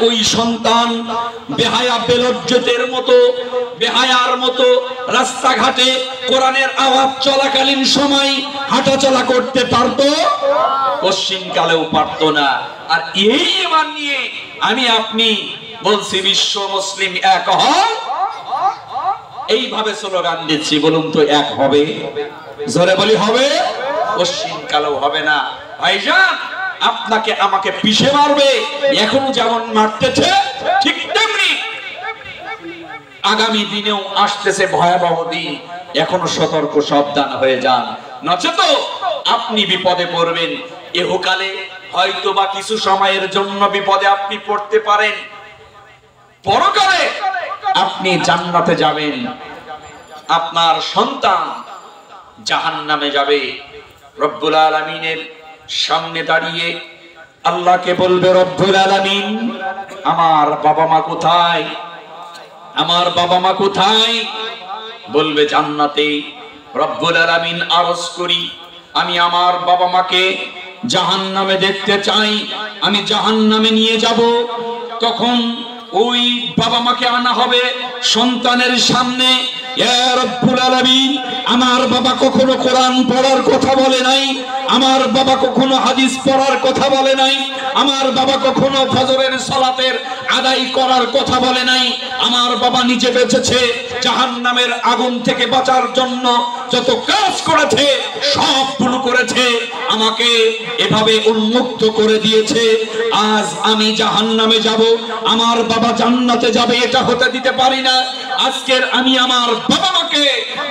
ওই সন্তান বেহায়া বেলজ্জতের মতো বেহায়ার মতো রাস্তাঘাটে কোরআনের আওয়াজ চলাকালীন সময় হাঁটাচলা করতে পারতো? পশ্চিমকালেও পারতো না। আর এই ঈমান নিয়ে আমি আপনি বলছি বিশ্ব মুসলিম এক হয়, এইভাবে স্লোগান দিচ্ছি। বলুন তো এক হবে? জোরে বলি হবে? পশ্চিমকালেও হবে না। ভাইজান, আপনাকে আমাকে পিষে মারবে, এখনো যেমন মারতেছে ঠিক তেমনি আগামী দিনেও আসতেছে ভয়াবহ দিন। এখনো সতর্ক সাবধান হয়ে যান, নচেত আপনি বিপদে পড়বেন। ইহকালে হয়তো বা কিছু সময়ের জন্য বিপদে আপনি পড়তে পারেন, পরকালে আপনি জান্নাতে যাবেন, আপনার সন্তান জাহান্নামে যাবে। রব্বুল আলামিনের সামনে দাঁড়িয়ে আল্লাহকে বলবে, রব্বুল আলামিন আমার বাবা মা কোথায়? আমার বাবা মা কোথায়? বলবে জান্নাতে। রব্বুল আলামিন আরজ করি, আমি আমার বাবা মাকে জাহান্নামে দেখতে চাই, আমি জাহান্নামে নিয়ে যাব। তখন ওই বাবা মাকে আনা হবে সন্তানের সামনে। ইয়া রব্বুল আলামিন, আমার বাবা কখনো কোরআন পড়ার কথা বলে নাই, আমার বাবা কখনো হাদিস পড়ার কথা বলে নাই, আমার বাবা কখনো ফজরের সালাতের আদায় করার কথা বলে নাই। আমার বাবা নিজে বেঁচেছে জাহান্নামের আগুন থেকে বাঁচার জন্য, যত কাজ করেছে সব ভুল করেছে, আমাকে এভাবে উন্মুক্ত করে দিয়েছে। আজ আমি জাহান্নামে যাব, আমার বাবা জান্নাতে যাবে, এটা হতে দিতে পারি না। আজকের আমি আমার বাবা মাকে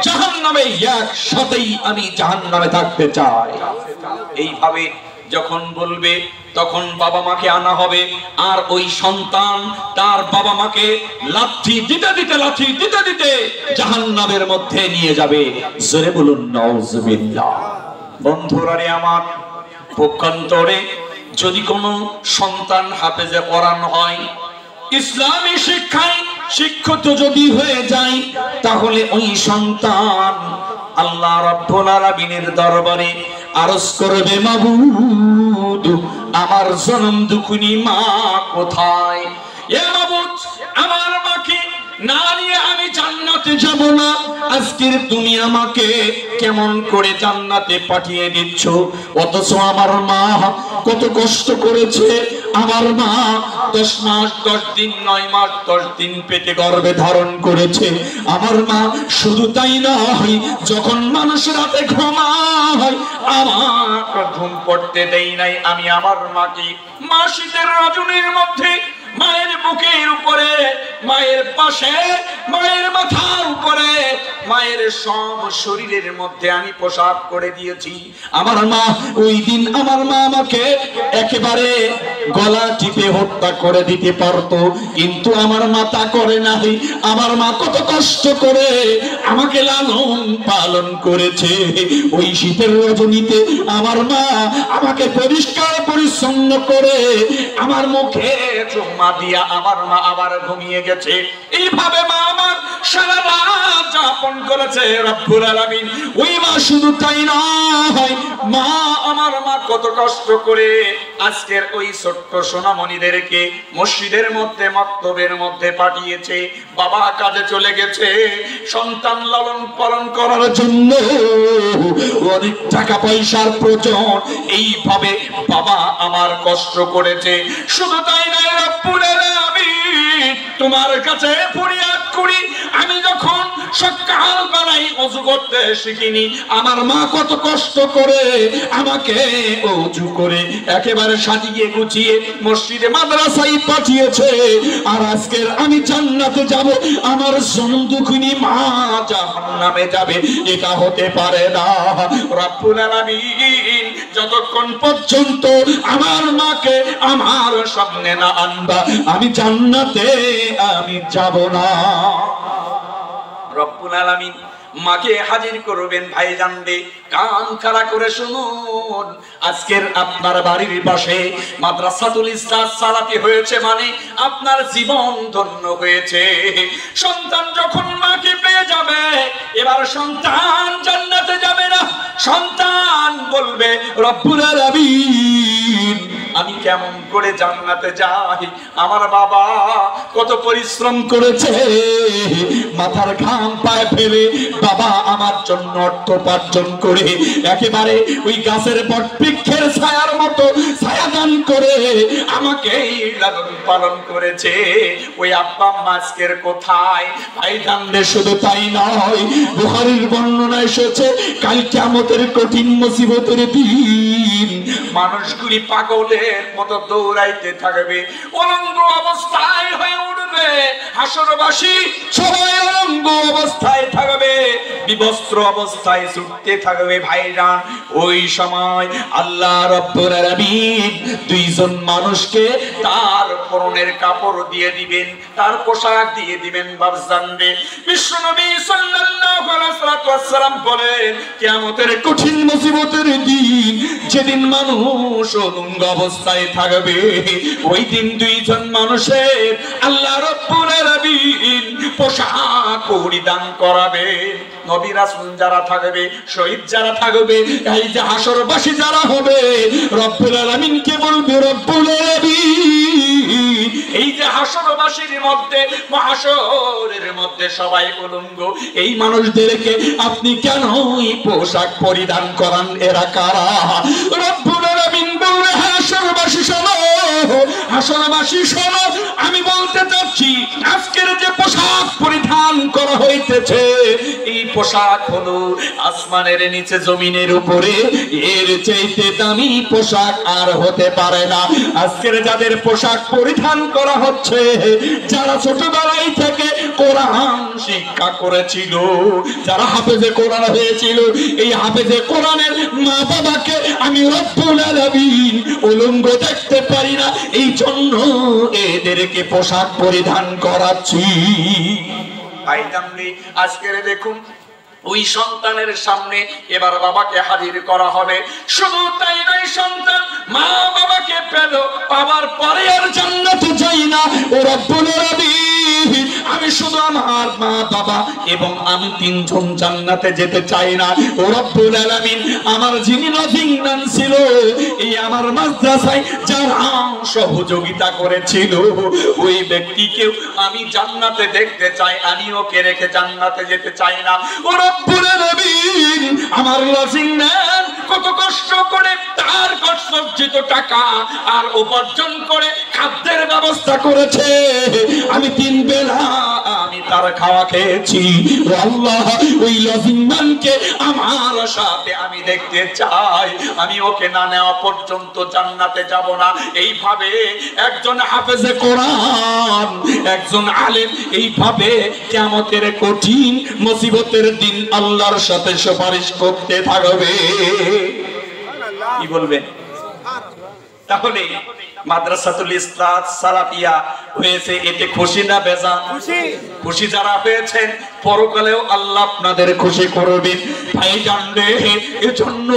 জাহান্নামে একসাথেই আমি জাহান্নামে থাকতে চাই। এইভাবে যখন বলবে তখন বাবা মাকে আনা হবে, আর ওই সন্তান তার বাবা মাকে লাথি দিতে দিতে লাথি দিতে দিতে জাহান্নামের মধ্যে নিয়ে যাবে। জোরে বলুন নাউজুবিল্লাহ। বন্ধুরা রে আমার, পক্ষান্তরে যদি কোনো সন্তান হাফেজে কোরআন হয়, ইসলামী শিক্ষায় শিক্ষিত যদি হয়ে যায়, তাহলে ওই সন্তান আল্লাহ রাব্বুল আলামিনের দরবারে আরজ করবে, মাবুদ আমার জনম দুঃখিনী মা কোথায়? এ মাবুদ, আমার মাকে না নিয়ে আমি জান্নাতে যাব না। আজকের তুমি আমাকে কেমন করে জান্নাতে পাঠিয়ে দিচ্ছ? অথচ আমার মা কত কষ্ট করেছে। আমার মা 10 মাস 10 দিন 9 মাস 10 দিন পেটে গর্ভে ধারণ করেছে। আমার মা শুধু তাই নয়, যখন মানুষ রাতে ঘুমায় আমার ঘুম পড়তে দেই নাই। আমি আমার মাকে শীতের রজনীর মধ্যে মায়ের বুকের উপরে, মায়ের পাশে, মায়ের মাথার উপরে, মায়ের সব শরীরের মধ্যে আমি পোশাক করে দিয়েছি। আমার মা ওই দিন আমার মা আমাকে একেবারে গলা টিপে হত্যা করে দিতে পারতো, কিন্তু আমার মা তা করে নাই। আমার মা কত কষ্ট করে আমাকে লালন পালন করেছে। ওই শীতের রজনীতে আমার মা আমাকে পরিষ্কার পরিচ্ছন্ন করে আমার মুখে চুম্মা দিয়া আমার মা আবার ঘুমিয়ে গেছে। এইভাবে মা আমার সারা রাত যাপন করেছে রব্বুল আলামিন। ওই মা শুধু তাই নয়, মা আমার মা কত কষ্ট করে আজকের ওই ছোট্ট সোনামণিদেরকে মসজিদের মধ্যে মাকতবের মধ্যে পাঠিয়েছে। বাবা কাজে চলে গেছে, সন্তান লালন পালন করার জন্য অনেক টাকা পয়সার প্রয়োজন। এইভাবে বাবা আমার কষ্ট করেছে। শুধু তাই নয় রব্বুল আলামিন, তোমার কাছে ফরিয়াদ করি, আমি যখন সকাল বেলায় ওযু করতে শিখিনি, আমার মা কত কষ্ট করে আমাকে ওযু করে একেবারে সাজিয়ে গুছিয়ে মসজিদে মাদ্রাসায় পাঠিয়েছে। আর আজকের আমি জান্নাতে যাব, আমার জনম দুঃখিনী মা জাহান্নামে যাবে, এটা হতে পারে না। রব্বুল আলামিন যতক্ষণ পর্যন্ত আমার মাকে আমার সামনে না আনবা, আমি জান্নাতে আমি যাব না। রব্বুল আলামিন মাকে হাজির করবেন। ভাইজান রে, কান খাড়া করে শুনুন, আজকের আপনার বাড়ির পাশে মাদ্রাসাতুল ইসলাহ সালাতি হয়েছে মানে আপনার জীবন ধন্য হয়েছে। সন্তান যখন মাকে পেয়ে যাবে, এবার সন্তান জান্নাতে যাবে না, সন্তান বলবে রব্বুল আলামিন আমি কেমন করে জান্নাতে যাই? আমার বাবা কত পরিশ্রম করেছে, মাথার ঘাম পায়ে ফেলে বাবা আমার জন্য অর্থ উপার্জন করে একেবারে ওই গাছের বটবৃক্ষের ছায়ার মতো ছায়া দান করে আমাকে লালন পালন করেছে। ওই আব্বা আজকের কোথায়? ভাইজান রে, শুধু তাই নয়, বুখারীর বর্ণনা এসেছে কাল কিয়ামতের কঠিন মুসিবতের দিন মানুষগুলি পাগলের মতো দৌড়াইতে থাকবে, উলঙ্গ অবস্থায় হয়ে উঠবে। হাসরবাসী সবাই উলঙ্গ অবস্থায় থাকবে, বিবস্ত্র অবস্থায় ছুটতে থাকবে। ভাইজান, ওই সময় আল্লাহ রাব্বুল আলামিন দুইজন মানুষকে তার পরনের কাপড় দিয়ে দিবেন, তার পোশাক দিয়ে দিবেন। বাবজান রে, বিশ্বনবী সাল্লাল্লাহু আলাইহি ওয়াসাল্লাম বলেন, কিয়ামতের কঠিন মুসিবতের দিন যেদিন মানুষ উলঙ্গ অবস্থায় থাকবে, ওই দিন দুইজন মানুষের আল্লাহ রাব্বুল আলামিন পোশাক পরিধান করাবে। নবী রাসূল যারা থাকবে, শহীদ যারা থাকবে, এই যে হাসরবাসী যারা হবে, রব্বুল আলামিনকে বলবে, রব্বুল আলামিন এই যে হাসরবাসীর মধ্যে, মহাশরের মধ্যে সবাই উলঙ্গ, এই মানুষদেরকে আপনি কেন এই পোশাক পরিধান করান? এরা কারা? রব্বুল আলামিন বলবে, হাসরবাসী শোনো, হাসরবাসী শোনো, আমি বলতে চাচ্ছি আজকের যে পোশাক পরিধান করা হইতেছে, এই পোশাক হলো আসমানের নিচে জমিনের উপরে এর চাইতে দামি পোশাক আর হতে পারে না। আজকের যাদের পোশাক পরিধান করা হচ্ছে, যারা ছোটবেলায় থেকে কোরআন শিক্ষা করেছিল, যারা হাফেজে কোরআন হয়েছিল, এই হাফেজে কোরআনের মা বাবাকে আমি রব্বুল আলামিন উলঙ্গ দেখতে পারি না, এই জন্য এদেরকে পোশাক পরিধান করাচ্ছি। আজকের দেখুন, ওই সন্তানের সামনে এবার বাবাকে হাজির করা হবে। শুধু তাই নয়, সন্তান মা বাবাকে পেল, পাওয়ার পরে আর জান্নাতে যাই না। ও রব্বুল আলামিন, আমি শুধু আমার মা বাবা এবং আমি তিনজন জান্নাতে যেতে চাই না। ও রব্বুল আলামিন, আমার যিনি নজিংদান ছিল, এই আমার মাদ্রাসায় যারা সহযোগিতা করেছিল, ওই ব্যক্তিকেও আমি জান্নাতে দেখতে চাই, আমি ওকে রেখে জান্নাতে যেতে চাই না। ও রব্বুল আলামিন, আমার নজিংদান কত কষ্ট করে তার কষ্টার্জিত টাকা আর উপার্জন করে খাদ্যের ব্যবস্থা করেছে, আমি 3 বেলা আমি তার খাওয়া খেয়েছি। আল্লাহ, ওই লজিংম্যানকে আমার সাথে আমি দেখতে চাই, আমি ওকে না নেওয়া পর্যন্ত জান্নাতে যাব না। এইভাবে একজন হাফেজে কোরআন, একজন আলেম এইভাবে কিয়ামতের কঠিন মুসিবতের দিন আল্লাহর সাথে সুপারিশ করতে থাকবে। কি বলবেন? তাহলে মাদ্রাসাতুল ইসলাহ সালাফিয়া হয়েছে, এতে খুশি না বেজার? খুশি যারা হয়েছেন, পরকালেও আল্লাহ আপনাদের খুশি করবেন। ভাইজান রে, এজন্য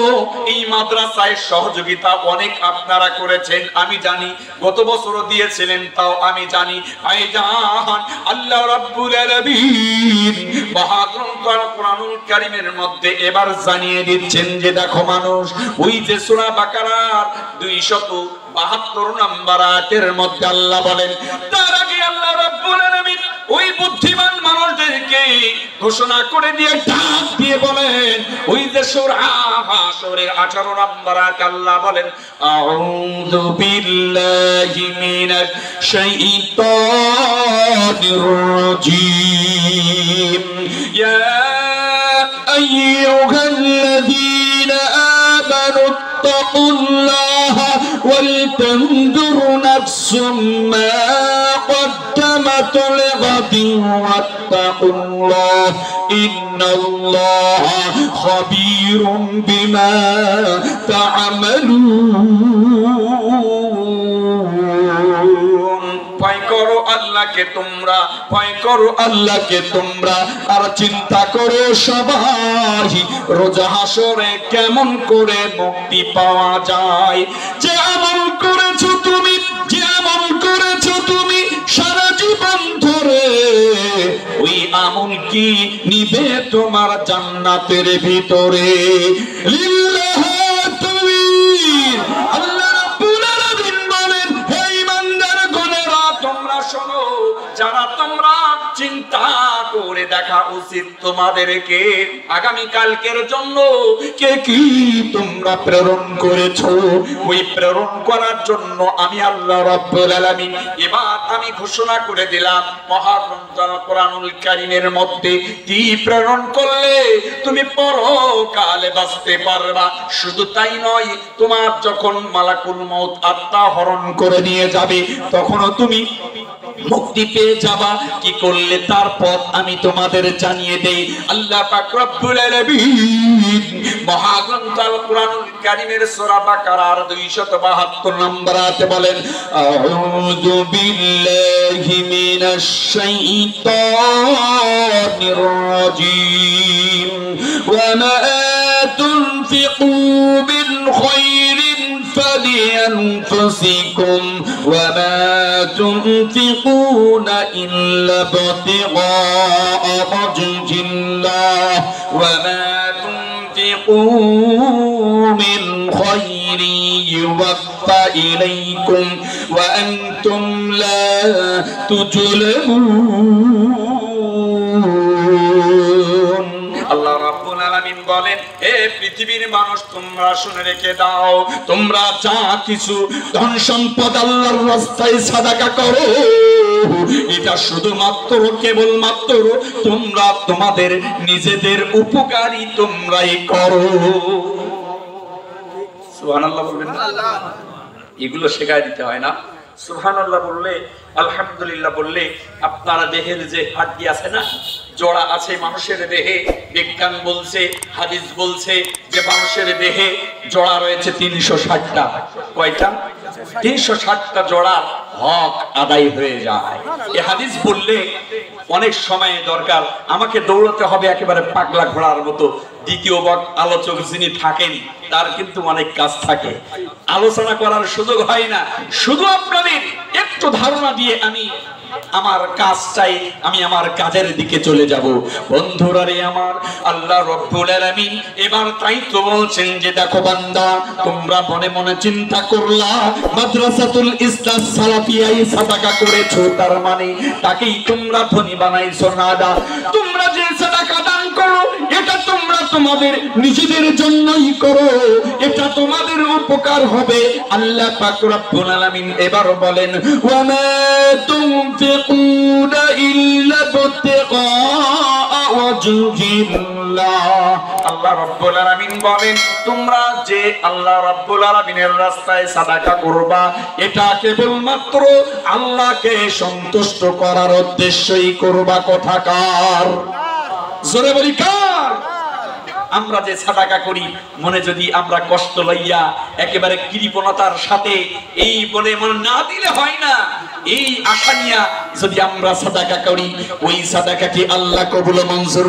এই মাদ্রাসায় সহযোগিতা অনেক আপনারা করেছেন, আমি জানি, গত বছরও দিয়েছিলেন, তাও আমি জানি। ভাইজান, আল্লাহ রাব্বুল আলামিন মহাগ্রন্থ কোরআনুল কারীমের মধ্যে এবার জানিয়ে দিচ্ছেন যে দেখো মানুষ, ওই যে সূরা বাকারার 272 নম্বর আয়াতের মধ্যে আল্লাহ বলেন, তার আগে আল্লাহ রাব্বুল আলামিন ওই বুদ্ধিমান মানুষদেরকে ঘোষণা করে দিয়ে ডাক দিয়ে বলেন, ওই যে সূরা হাশরের 18 নম্বর আয়াতে আল্লাহ বলেন, আউযু বিল্লাহি মিনাশ শাইতানির রাজীম, ইয়া আইয়ুহাল্লাযীনা আমানু ইত্তাকুল্লাহা ওয়ালতানজুর নাফসুম মা قدمت لغد واتقوا الله إن الله خبير بما تعملون। ভয় করো আল্লাহকে তোমরা, ভয় করো আল্লাহকে তোমরা, আর চিন্তা করো সবাই রোজ হাসরে কেমন করে মুক্তি পাওয়া যায়। যে আমল করেছো তুমি, যে আমল করেছো তুমি সারা জীবন ধরে, ওই আমল কি নিবে তোমার জান্নাতের ভিতরে। লিল্লাহ তাকবীর। আল্লাহ রাব্বুল আলামিন শোনো, যারা তোমরা চিন্তা করে দেখা উচিত তোমাদেরকে আগামী কালকের জন্য কে কি তোমরা প্রেরণ করেছো, ওই প্রেরণ করার জন্য আমি আল্লাহ রাব্বুল আলামিন এবার আমি ঘোষণা করে দিলাম মহাগ্রন্থ কোরআনুল কারীমের মধ্যে কি প্রেরণ করলে তুমি পরকালে বাঁচতে পারবা। শুধু তাই নয়, তোমার যখন মালাকুল মউত আত্মা হরণ করে নিয়ে যাবে তখনও তুমি মুক্তি পেয়ে যাবা। কি করলে তার পথ আমি তোমাদের জানিয়ে দেই। আল্লাহ পাক রব্বুল আলামিন মহাগ্রন্থ আল কোরআনুল কারীমের সূরা বাকারার 272 নম্বর আয়াতে বলেন, আউযু বিল্লাহি মিনাশ শাইতানির রাজীম ওয়া মা তুনফিকু মিন খায়রিন فلأنفسكم وما تنفقون إلا ابتغاء وجه الله وما تنفقوا من خير يوفى إليكم وأنتم لا تظلمون। আল্লাহ রাব্বুল আলামিন বলেন, হে পৃথিবীর মানুষ তোমরা শুনে রেখে দাও, তোমরা যা কিছু ধন সম্পদ আল্লাহর রাস্তায় সাদাকা করো এটা শুধুমাত্র কেবলমাত্র তোমরা তোমাদের নিজেদের উপকারী তোমরাই করো। সুবহানাল্লাহ বলবেন না? এগুলো শেখায় দিতে হয় না? সুবহানাল্লাহ বললে, আলহামদুলিল্লাহ বললে আপনার দেহের যে হাড্ডি আছে না, জোড়া আছে মানুষের দেহে, বিজ্ঞান বলছে, হাদিস বলছে যে মানুষের দেহে জোড়া রয়েছে 360টা। কয়টা? 360টা জোড়া হক আদায় হয়ে যায়। এই হাদিস বললে অনেক সময় দরকার, আমাকে দৌড়াতে হবে একেবারে পাগলা ঘোড়ার মতো। দ্বিতীয় আলোচক যিনি থাকেন তার কিন্তু অনেক কাজ থাকে, আলোচনা করার সুযোগ হয় না। শুধু আপনাদের একটু ধারণা দিয়ে আমি আমার কাজ চাই, আমি আমার কাজের দিকে চলে যাব। বন্ধুরা রে আমার, আল্লাহ রাব্বুল আলামিন এবার তাই তো বলছেন যে দেখো বান্দা, তোমরা মনে মনে চিন্তা করলা মাদ্রাসাতুল ইসলাম সালাফিয়ায় সাদাকা করেছো, তার মানে তাকেই তোমরা ধনী বানাইছো না। তোমরা যে সাদাকা দান করো এটা তোমরা তোমাদের নিজেদের জন্যই করো, এটা তোমাদের উপকার হবে। আল্লাহ পাক রব্বুল আলামিন এবার বলেন, ওয়া মা তুনফিকুনা ইল্লা ইবতিগা ওয়াজহিল্লাহ। আল্লাহ রাব্বুল আলামিন বলেন, তোমরা যে আল্লাহ রাব্বুল আলামিনের রাস্তায় সাদাকা করবা এটা কেবলমাত্র আল্লাহকে সন্তুষ্ট করার উদ্দেশ্যই করবা। কথাকার জোরে বলি কার? আমরা যে সাদাকা করি মনে যদি আমরা কষ্ট লইয়া একেবারে কৃপণতার সাথে এই বলে মনে না দিলে হয় না, এই আশা নিয়া যদি আমরা সাদাকা করি ওই সাদাকা কি আল্লাহ কবুল মঞ্জুর